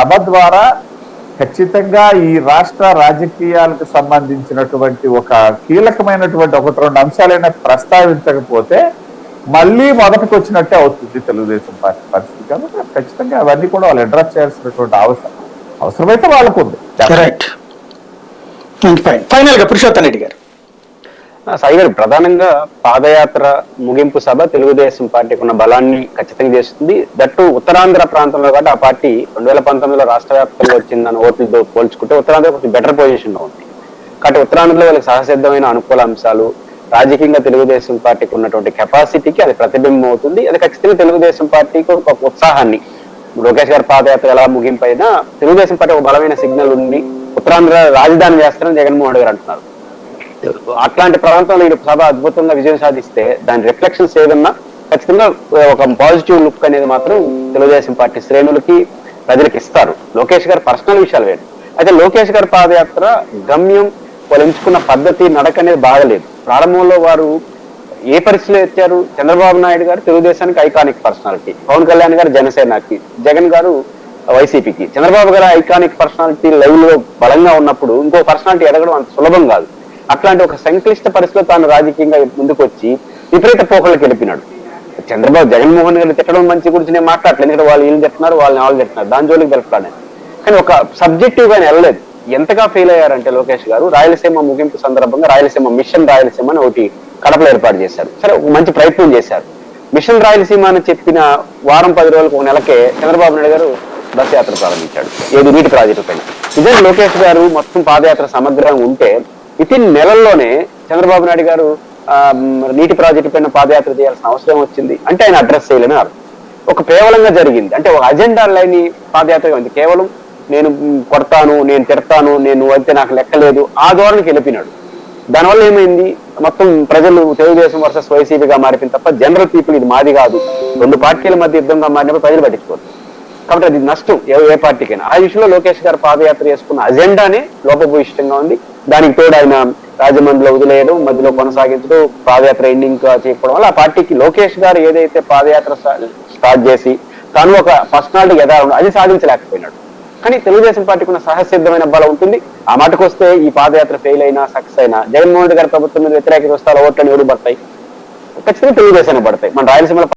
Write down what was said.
సభ ద్వారా ఖచ్చితంగా ఈ రాష్ట్ర రాజకీయాలకు సంబంధించినటువంటి ఒక కీలకమైనటువంటి ఒకటి రెండు అంశాలైనా ప్రస్తావించకపోతే మళ్ళీ మొదటికి వచ్చినట్టే అవుతుంది తెలుగుదేశం పార్టీ పరిస్థితి. కాబట్టి ఖచ్చితంగా అవన్నీ కూడా వాళ్ళు అడ్రస్ చేయాల్సినటువంటి అవసరమైతే వాళ్ళకు ఉంది. ఫైనల్ గా పురుషోత్తం రెడ్డి గారు. సాయి గారు, ప్రధానంగా పాదయాత్ర ముగింపు సభ తెలుగుదేశం పార్టీకి ఉన్న బలాన్ని ఖచ్చితంగా చేస్తుంది. దట్టు ఉత్తరాంధ్ర ప్రాంతంలో కాబట్టి ఆ పార్టీ 2019లో రాష్ట్ర వ్యాప్తంగా వచ్చిందని ఓట్లతో పోల్చుకుంటే ఉత్తరాంధ్ర కొంచెం బెటర్ పొజిషన్ లో ఉంది. కాబట్టి ఉత్తరాంధ్రలో వాళ్ళకి సహసిద్ధమైన అనుకూల అంశాలు, రాజకీయంగా తెలుగుదేశం పార్టీకి ఉన్నటువంటి కెపాసిటీకి అది ప్రతిబింబం అవుతుంది. అది ఖచ్చితంగా తెలుగుదేశం పార్టీకి ఒక ఉత్సాహాన్ని, లోకేష్ గారి పాదయాత్ర ఎలా ముగింపు అయినా తెలుగుదేశం పార్టీ ఒక బలమైన సిగ్నల్ ఉంది. ఉత్తరాంధ్ర రాజధాని చేస్తారని జగన్మోహన్ రెడ్డి గారు అంటున్నారు. అట్లాంటి ప్రాంతంలో ఈ సభ అద్భుతంగా విజయం సాధిస్తే దాని రిఫ్లెక్షన్స్ ఏదన్నా ఖచ్చితంగా ఒక పాజిటివ్ లుక్ అనేది మాత్రం తెలుగుదేశం పార్టీ శ్రేణులకి ప్రజలకు ఇస్తారు. లోకేష్ గారి పర్సనల్ విషయాలు వేరు. అయితే లోకేష్ గారి పాదయాత్ర గమ్యం, వాళ్ళు ఎంచుకున్న పద్ధతి, నడక అనేది బాగలేదు. ప్రారంభంలో వారు ఏ పరిస్థితిలో వచ్చారు? చంద్రబాబు నాయుడు గారు తెలుగుదేశానికి ఐకానిక్ పర్సనాలిటీ, పవన్ కళ్యాణ్ గారు జనసేనకి, జగన్ గారు వైసీపీకి. చంద్రబాబు గారు ఐకానిక్ పర్సనాలిటీ లైవ్ లో బలంగా ఉన్నప్పుడు ఇంకో పర్సనాలిటీ ఎదగడం అంత సులభం కాదు. అట్లాంటి ఒక సంక్లిష్ట పరిస్థితిలో తాను రాజకీయంగా ముందుకు వచ్చి విపరీత పోకళ్ళకి వెళ్ళిపోయినాడు. చంద్రబాబు జగన్మోహన్ గారిని తిట్టడం మంచి గురించి నేను మాట్లాడలేదు, ఎందుకంటే వాళ్ళు వీళ్ళు తిట్టున్నారు, వాళ్ళని వాళ్ళు తిట్టున్నారు, దాని జోలికి వెళ్తాను. కానీ ఒక సబ్జెక్టివ్ గానే వెళ్ళలేదు. ఎంతగా ఫెయిల్ అయ్యారంటే లోకేష్ గారు రాయలసీమ ముగింపు సందర్భంగా రాయలసీమ మిషన్ రాయలసీమ అని ఒకటి కడపలో ఏర్పాటు చేశారు. సరే, ఒక మంచి ప్రయత్నం చేశారు. మిషన్ రాయలసీమ అని చెప్పిన వారం 10 రోజులకు, ఒక నెలకే చంద్రబాబు నాయుడు గారు బస్ యాత్ర ప్రారంభించాడు, ఏది నీటి ప్రాజెక్టు పైన. నిజంగా లోకేష్ గారు మొత్తం పాదయాత్ర సమగ్రంగా ఉంటే వితిన్ నెలల్లోనే చంద్రబాబు నాయుడు గారు నీటి ప్రాజెక్టు పైన పాదయాత్ర చేయాల్సిన అవసరం వచ్చింది అంటే ఆయన అడ్రస్ చేయలేని అర్థం. ఒక కేవలంగా జరిగింది అంటే ఒక అజెండా లేని పాదయాత్ర ఉంది. కేవలం నేను కొడతాను, నేను తిడతాను, నేను అయితే నాకు లెక్కలేదు, ఆ ధోరణికి వెళ్ళిపోయినాడు. దానివల్ల ఏమైంది? మొత్తం ప్రజలు తెలుగుదేశం వర్సెస్ వైసీపీగా మారిపోయింది తప్ప జనరల్ పీపుల్ ఇది మాది కాదు, రెండు పార్టీల మధ్య యుద్ధంగా మారినప్పుడు ప్రజలు పట్టించుకోరు. కాబట్టి అది నష్టం ఏ పార్టీకైనా. ఆ విషయంలో లోకేష్ గారు పాదయాత్ర చేసుకున్న అజెండానే లోపభూయిష్టంగా ఉంది. దానికి తోడు ఆయన రాజమండ్రిలో వదిలేయడం, మధ్యలో కొనసాగించడం, పాదయాత్ర ఎండింగ్ చేయకపోవడం వల్ల ఆ పార్టీకి లోకేష్ గారు ఏదైతే పాదయాత్ర స్టార్ట్ చేసి తాను ఒక పర్సనాలిటీ ఎదాలను అది సాధించలేకపోయినాడు. కానీ తెలుగుదేశం పార్టీకి ఉన్న సహసిద్ధమైన బలం ఉంటుంది. ఆ మాటకు వస్తే ఈ పాదయాత్ర ఫెయిల్ అయినా సక్సెస్ అయినా జగన్మోహన్ రెడ్డి గారి ప్రభుత్వం మీద వ్యతిరేకత వస్తే ఓట్లని ఎవరు పడతాయి? ఖచ్చితంగా తెలుగుదేశానికి పడతాయి. మన రాయలసీమలో